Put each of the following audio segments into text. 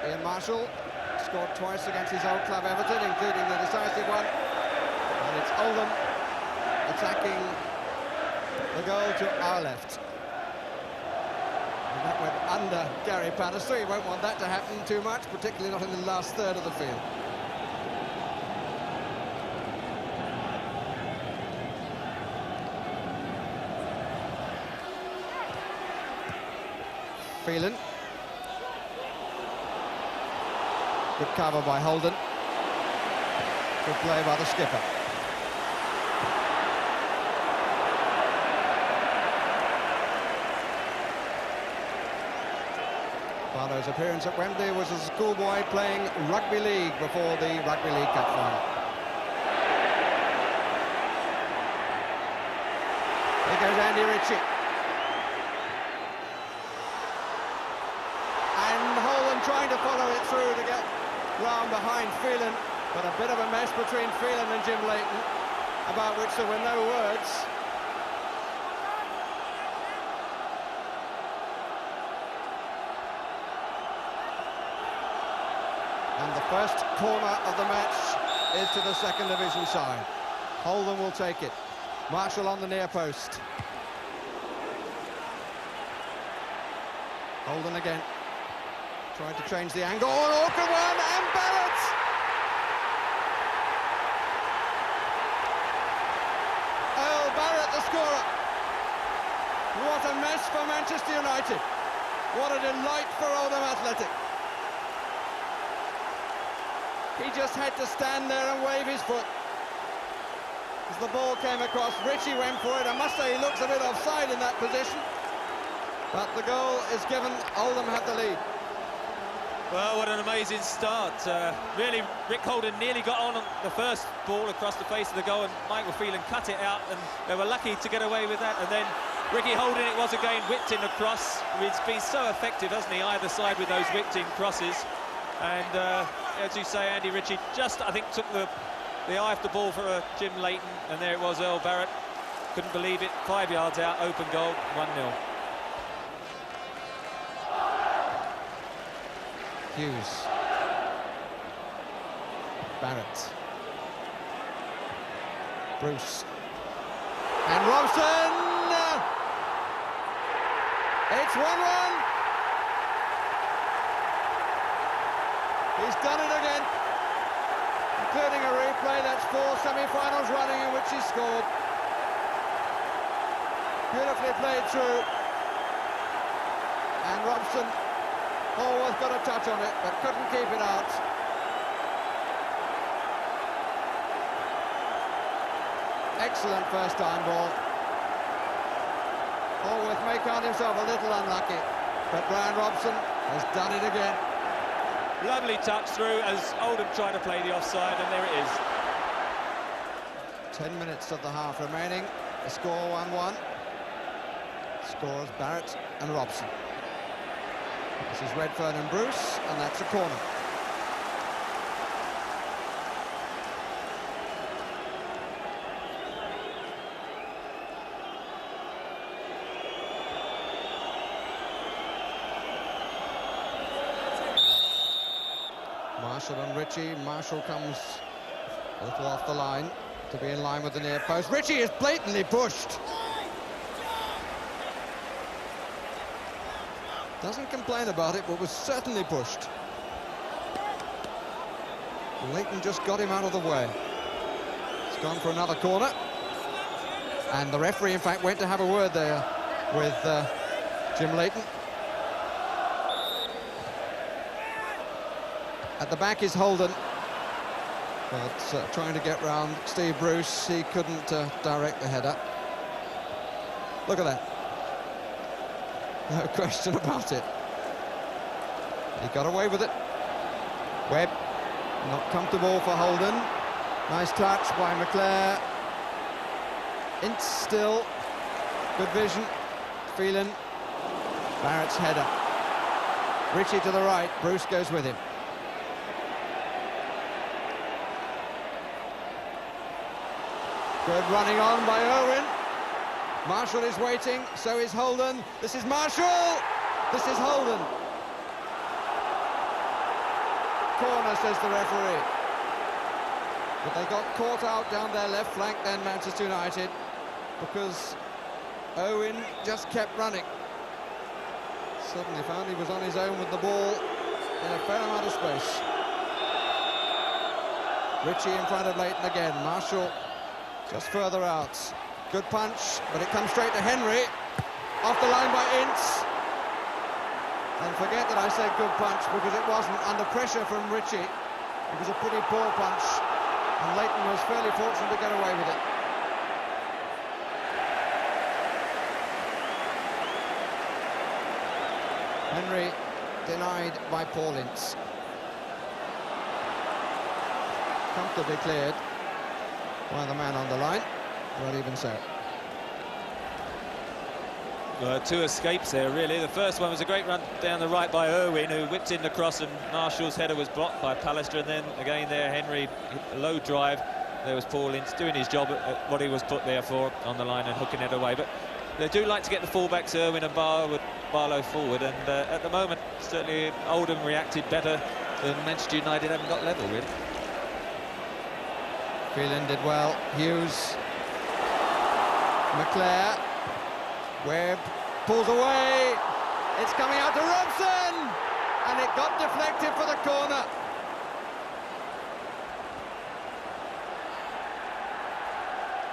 Ian Marshall scored twice against his old club Everton, including the decisive one. And it's Oldham attacking the goal to our left. And that went under Gary Pallister. He won't want that to happen too much, particularly not in the last third of the field. Phelan. Good cover by Holden. Good play by the skipper. Barlow's appearance at Wembley was as a schoolboy playing rugby league before the Rugby League Cup final. Here goes Andy Ritchie. And Holden trying to follow it through to get round behind Phelan, but a bit of a mess between Phelan and Jim Leighton, about which there were no words. And the first corner of the match is to the second division side. Holden will take it. Marshall on the near post. Holden again. Trying to change the angle. An awkward one, and Barrett! Earl Barrett, the scorer. What a mess for Manchester United. What a delight for Oldham Athletic. He just had to stand there and wave his foot as the ball came across. Ritchie went for it. I must say he looks a bit offside in that position, but the goal is given. Oldham have the lead. Well, what an amazing start. Really, Rick Holden nearly got on the first ball across the face of the goal, and Michael Phelan cut it out, and they were lucky to get away with that. And then Ricky Holden, it was again, whipped in across. He's been so effective, hasn't he, either side with those whipped-in crosses. And as you say, Andy Ritchie just, I think, took the eye off the ball for Jim Leighton, and there it was, Earl Barrett. Couldn't believe it. 5 yards out, open goal, 1-0. Hughes. Barrett. Bruce. And Robson! It's 1-1. He's done it again, including a replay. That's 4 semi-finals running in which he scored. Beautifully played through. And Robson, Hallworth got a touch on it, but couldn't keep it out. Excellent first-time ball. Hallworth may count himself a little unlucky, but Brian Robson has done it again. Lovely touch through as Oldham tried to play the offside, and there it is. 10 minutes of the half remaining. The score 1-1. Scores Barrett and Robson. This is Redfern and Bruce, and that's a corner. Marshall and Ritchie. Marshall comes a little off the line to be in line with the near post. Ritchie is blatantly pushed. Doesn't complain about it, but was certainly pushed. Leighton just got him out of the way. It's gone for another corner. And the referee, in fact, went to have a word there with Jim Leighton. At the back is Holden, but trying to get round Steve Bruce, he couldn't direct the header. Look at that. No question about it. He got away with it. Webb, not comfortable for Holden. Nice touch by McClare. Ince still. Good vision. Phelan. Barrett's header. Ritchie to the right. Bruce goes with him. Good running on by Owen. Marshall is waiting, so is Holden. This is Marshall! This is Holden. corner, says the referee. But they got caught out down their left flank then, Manchester United, because Owen just kept running. Suddenly found he was on his own with the ball in a fair amount of space. Ritchie in front of Leighton again. Marshall just further out. Good punch, but it comes straight to Henry. Off the line by Ince. And forget that I said good punch, because it wasn't. Under pressure from Ritchie, it was a pretty poor punch. And Leighton was fairly fortunate to get away with it. Henry denied by Paul Ince. Comfortably cleared by the man on the line. Well, even so. Two escapes there, really. The first one was a great run down the right by Irwin, who whipped in the cross, and Marshall's header was blocked by Pallister. And then again there, Henry hit a low drive. There was Paul Ince doing his job at what he was put there for on the line and hooking it away. But they do like to get the fullbacks, Irwin and Barlow, forward. And at the moment, certainly Oldham reacted better than Manchester United haven't got level, really. Phelan did well. Hughes. McClare. Webb pulls away. It's coming out to Robson, and it got deflected for the corner.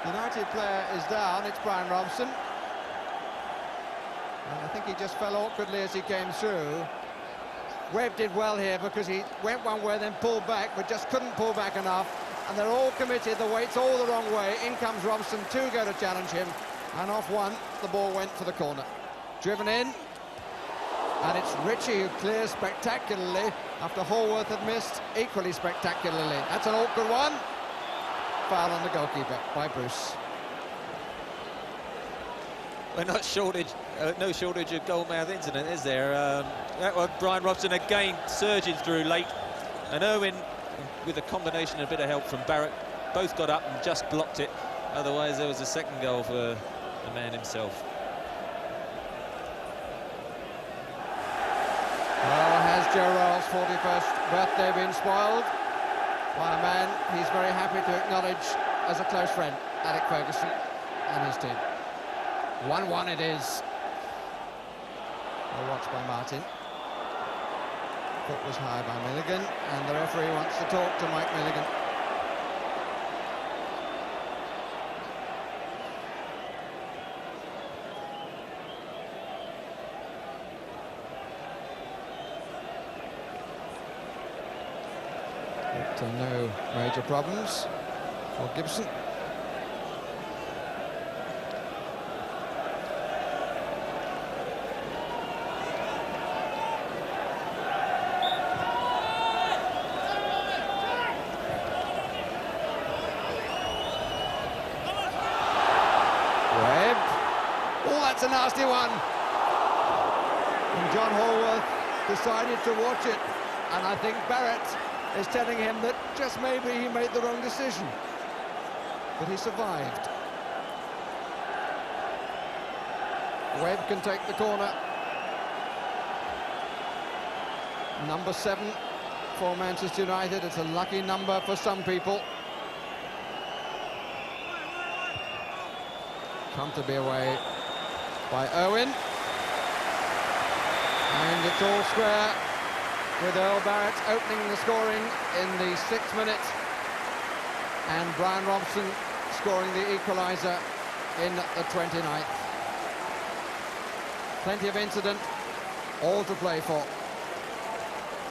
United player is down. It's Brian Robson, and I think he just fell awkwardly as he came through. Webb did well here because he went one way, then pulled back, but just couldn't pull back enough. And they're all committed. The weight's all the wrong way. In comes Robson. Two go to challenge him. And off one, the ball went for the corner. Driven in, and it's Ritchie who clears spectacularly after Hallworth had missed equally spectacularly. That's an awkward one. Foul on the goalkeeper by Bruce. We're not no shortage of goal-mouth incident, is there? That was Brian Robson again surging through late, and Irwin, with a combination and a bit of help from Barrett, both got up and just blocked it. Otherwise, there was a second goal for the man himself. Well, has Joe Royle's 41st birthday been spoiled by a man he's very happy to acknowledge as a close friend, Alec Ferguson and his team. 1-1 it is. A watch by Martin. Foot was high by Milligan, and the referee wants to talk to Mike Milligan. But no major problems for Gibson. Webb. Oh, that's a nasty one. And John Hallworth decided to watch it, and I think Barrett is telling him that just maybe he made the wrong decision, but he survived. Webb can take the corner. Number 7 for Manchester United. It's a lucky number for some people. Comfortably away by Owen, and it's all square, with Earl Barrett opening the scoring in the 6th minute, and Brian Robson scoring the equaliser in the 29th. Plenty of incident, all to play for.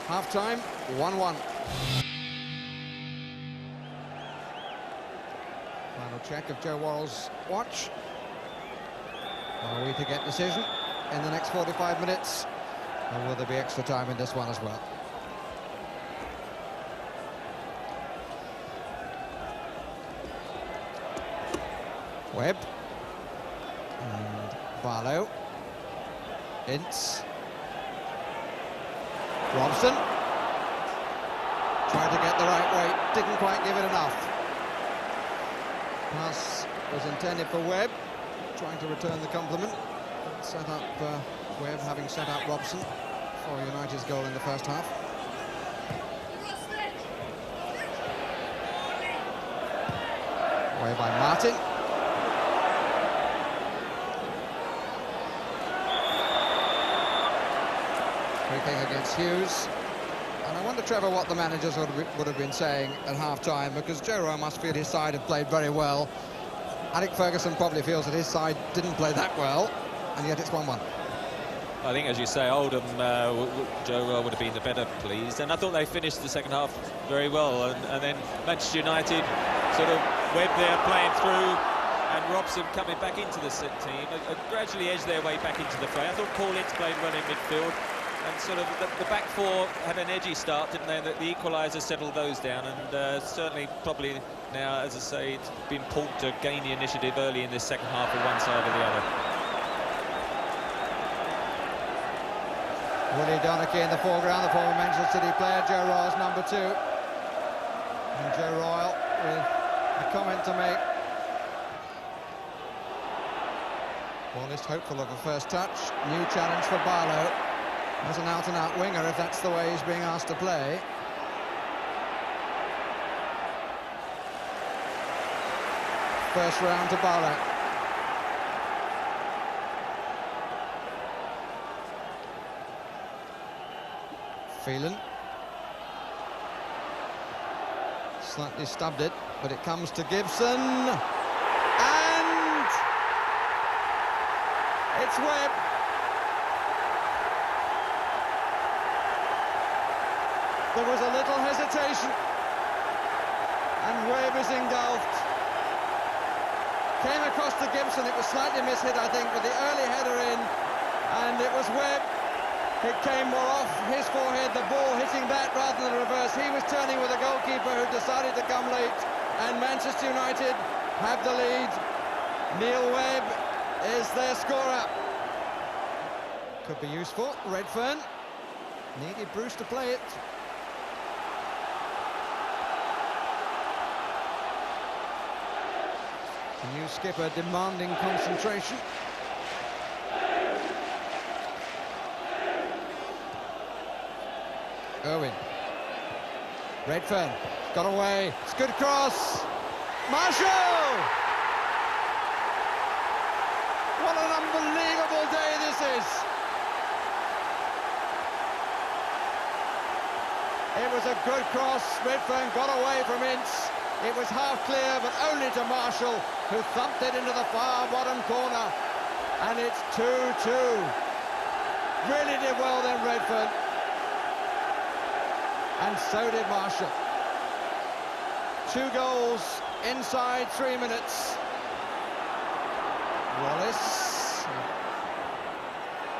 Half-time, 1-1. Final check of Joe Worrell's watch. Are we to get decision in the next 45 minutes? Or will there be extra time in this one as well? Webb. And Barlow. Ince. Robson. Tried to get the right way, didn't quite give it enough. Pass was intended for Webb, trying to return the compliment. Set up Webb, having set up Robson for United's goal in the first half. Away by Martin. Free kick against Hughes. And I wonder, Trevor, what the managers would have been saying at half-time, because Joe Royle must feel his side have played very well. Alec Ferguson probably feels that his side didn't play that well, and yet it's 1-1. I think, as you say, Oldham, Joe Royle would have been the better pleased, and I thought they finished the second half very well, and then Manchester United sort of Webb there playing through, and Robson coming back into the team, gradually edged their way back into the fray. I thought Corlins played well in midfield, and sort of the back four had an edgy start, didn't they? The equaliser settled those down, and certainly probably now, as I say, it's been pulled to gain the initiative early in this second half on one side or the other. Willie Donachie in the foreground, the former Manchester City player, Joe Royle's number 2. And Joe Royle with a comment to make. Wallace hopeful of a first touch. New challenge for Barlow. As an out-and-out winger, if that's the way he's being asked to play. First round to Barlow. Phelan. Slightly stubbed it, but it comes to Gibson. And it's Webb. There was a little hesitation, and Webb is engulfed. Came across to Gibson, it was slightly mishit, I think, with the early header in, and it was Webb. It came more off his forehead, the ball hitting that rather than the reverse. He was turning with a goalkeeper who decided to come late, and Manchester United have the lead. Neil Webb is their scorer. Could be useful. Redfern needed Bruce to play it. The new skipper demanding concentration. Irwin. Redfern got away. It's good cross. Marshall! What an unbelievable day this is. It was a good cross. Redfern got away from Ince. It was half clear, but only to Marshall, who thumped it into the far bottom corner. And it's 2-2. Really did well then, Redfern. And so did Marshall. 2 goals inside 3 minutes. Wallace.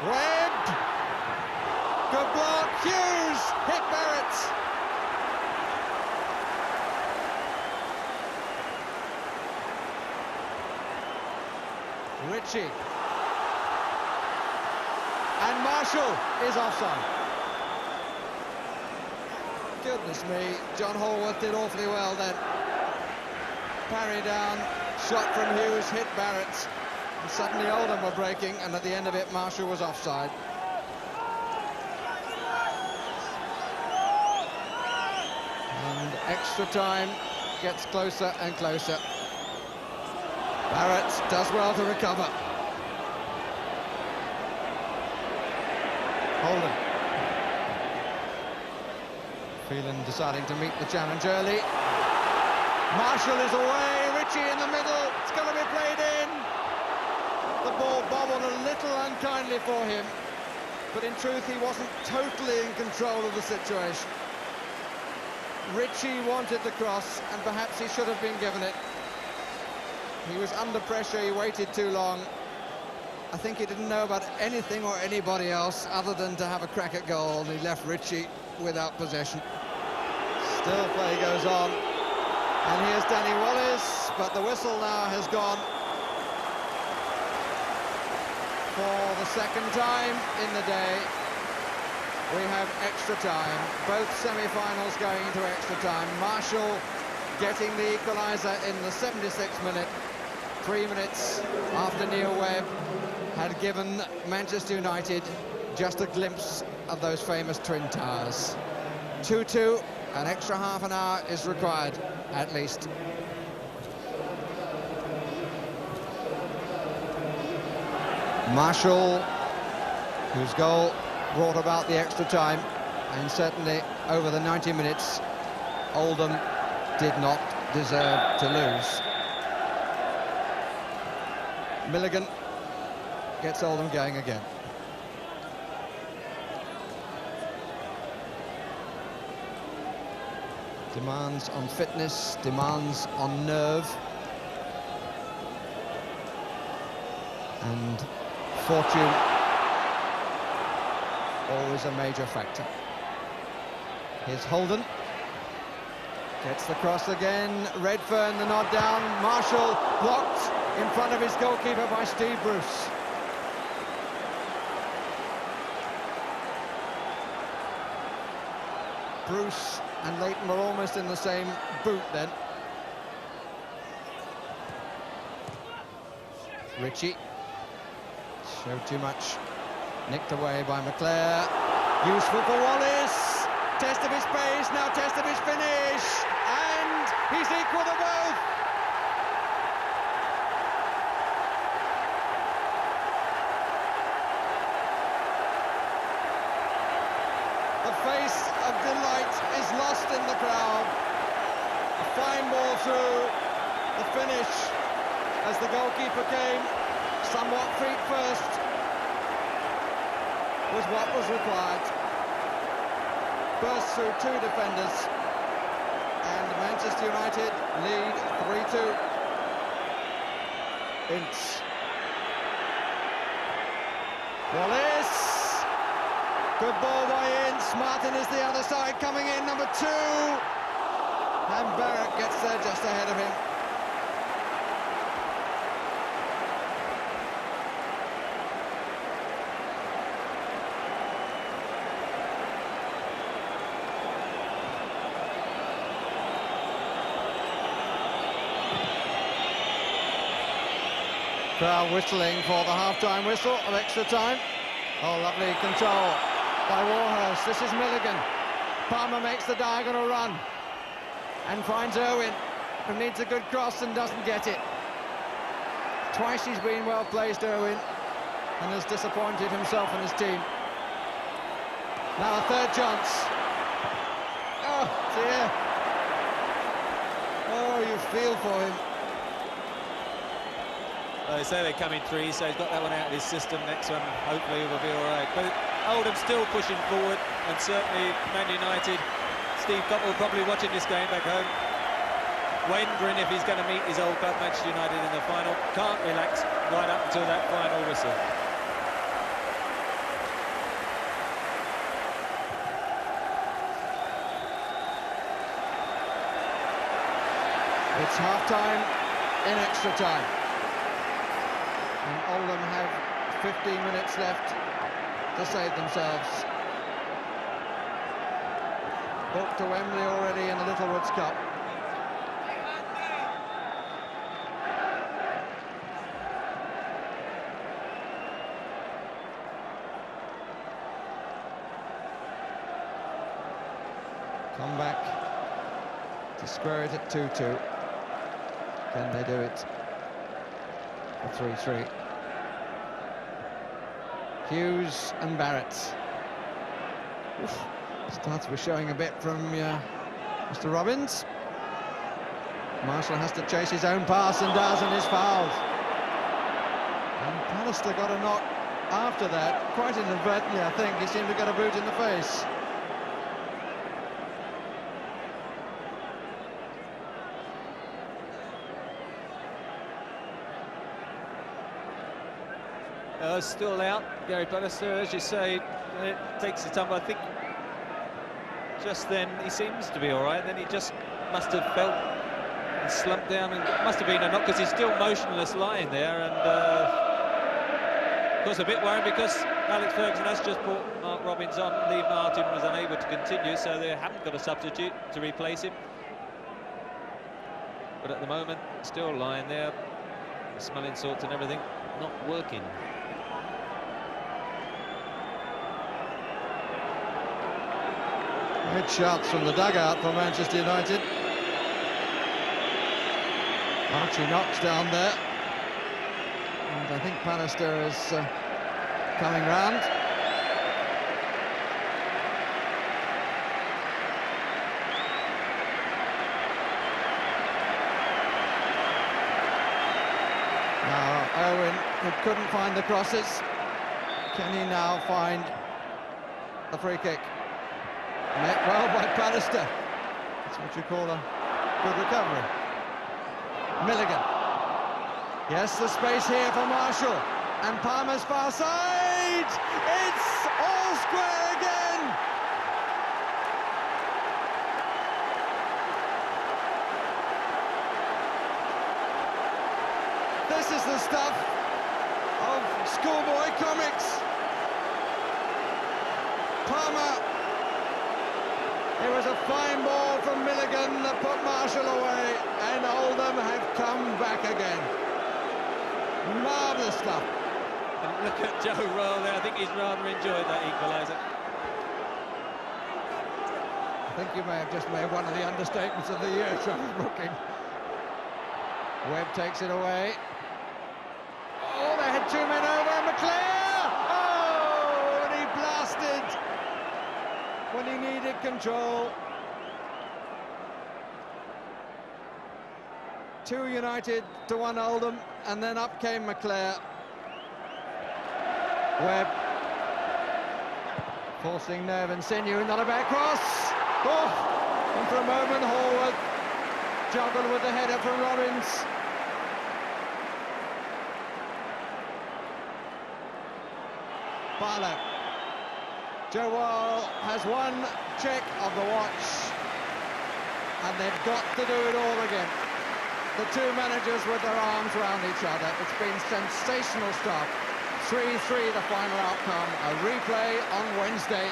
Webb. Good block. Hughes hit Barrett. Ritchie. And Marshall is offside. Goodness me, John Hallworth did awfully well then. Parry down, shot from Hughes, hit Barrett. And suddenly Oldham were breaking, and at the end of it, Marshall was offside. And extra time gets closer and closer. Barrett does well to recover. Oldham. Phelan deciding to meet the challenge early. Marshall is away, Ritchie in the middle, it's going to be played in. The ball bobbled a little unkindly for him, but in truth he wasn't totally in control of the situation. Ritchie wanted the cross, and perhaps he should have been given it. He was under pressure, he waited too long. I think he didn't know about anything or anybody else other than to have a crack at goal, and he left Ritchie without possession. Still play goes on, and here's Danny Wallace, but the whistle now has gone for the second time in the day. We have extra time, both semi-finals going into extra time. Marshall getting the equaliser in the 76th minute, 3 minutes after Neil Webb had given Manchester United just a glimpse of those famous Twin Towers. 2-2, an extra half an hour is required, at least. Marshall, whose goal brought about the extra time, and certainly over the 90 minutes, Oldham did not deserve to lose. Milligan gets Oldham going again. Demands on fitness, demands on nerve. And fortune, always a major factor. Here's Holden. Gets the cross again. Redfern, the nod down. Marshall blocked in front of his goalkeeper by Steve Bruce. Bruce and Leighton were almost in the same boot then. Ritchie showed too much. Nicked away by McClare. Useful for Wallace. Test of his pace, now test of his finish. And he's equal to both. The face of delight is lost in the crowd. A fine ball through. The finish, as the goalkeeper came somewhat feet first, was what was required. Burst through two defenders, and Manchester United lead 3-2. Ince. Wallace. Good ball by Ince. Martin is the other side, coming in, number 2. And Barrett gets there just ahead of him. Crowd whistling for the half-time whistle of extra time. Oh, lovely control by Warhurst. This is Milligan. Palmer makes the diagonal run and finds Irwin, who needs a good cross and doesn't get it. Twice he's been well placed, Irwin, and has disappointed himself and his team. Now a third chance. Oh dear. Oh, you feel for him. Well, they say they come in 3, so he's got that one out of his system. Next one, hopefully, will be all right. But Oldham still pushing forward, and certainly Man United. Steve Coppell probably watching this game back home, wondering if he's going to meet his old club Manchester United in the final. Can't relax right up until that final whistle. It's half-time in extra time. And Oldham have 15 minutes left to save themselves. Booked to Wembley already in the Littlewoods Cup. Come back to square it at 2-2. Can they do it? 3-3. Hughes and Barrett. Oof. Starts with showing a bit from Mr. Robbins. Marshall has to chase his own pass and does, and is fouled. And Pallister got a knock after that, quite inadvertently, I think. He seemed to get a boot in the face. Still out, Gary Pallister, as you say, it takes the time. I think just then he seems to be all right. Then he just must have felt and slumped down, and must have been a knock because he's still motionless lying there. And of course, a bit worried because Alex Ferguson has just brought Mark Robbins on. Lee Martin was unable to continue, so they haven't got a substitute to replace him. But at the moment, still lying there, smelling salts and everything, not working. Good shots from the dugout for Manchester United. Archie Knox down there. And I think Pallister is coming round. Now Owen, who couldn't find the crosses, can he now find the free kick? Met well by Pallister. That's what you call a good recovery. Milligan. Yes, the space here for Marshall. And Palmer's far side. It's all square again. This is the stuff of schoolboy comics. Palmer. It was a fine ball from Milligan that put Marshall away, and Oldham have come back again. Marvellous stuff. And look at Joe roll there. I think he's rather enjoyed that equaliser. I think you may have just made one of the understatements of the year, Travis Brooking. Webb takes it away. Oh, they had two men over. McClare! Oh, and he blasted when he needed control. 2 United to 1 Oldham, and then up came McClare. Webb forcing nerve and sinew, not a bad cross. Oh, and for a moment Hallward juggled with the header from Robbins. Barlow. Joe Wall has one check of the watch, and they've got to do it all again. The two managers with their arms around each other. It's been sensational stuff. 3-3 the final outcome. A replay on Wednesday.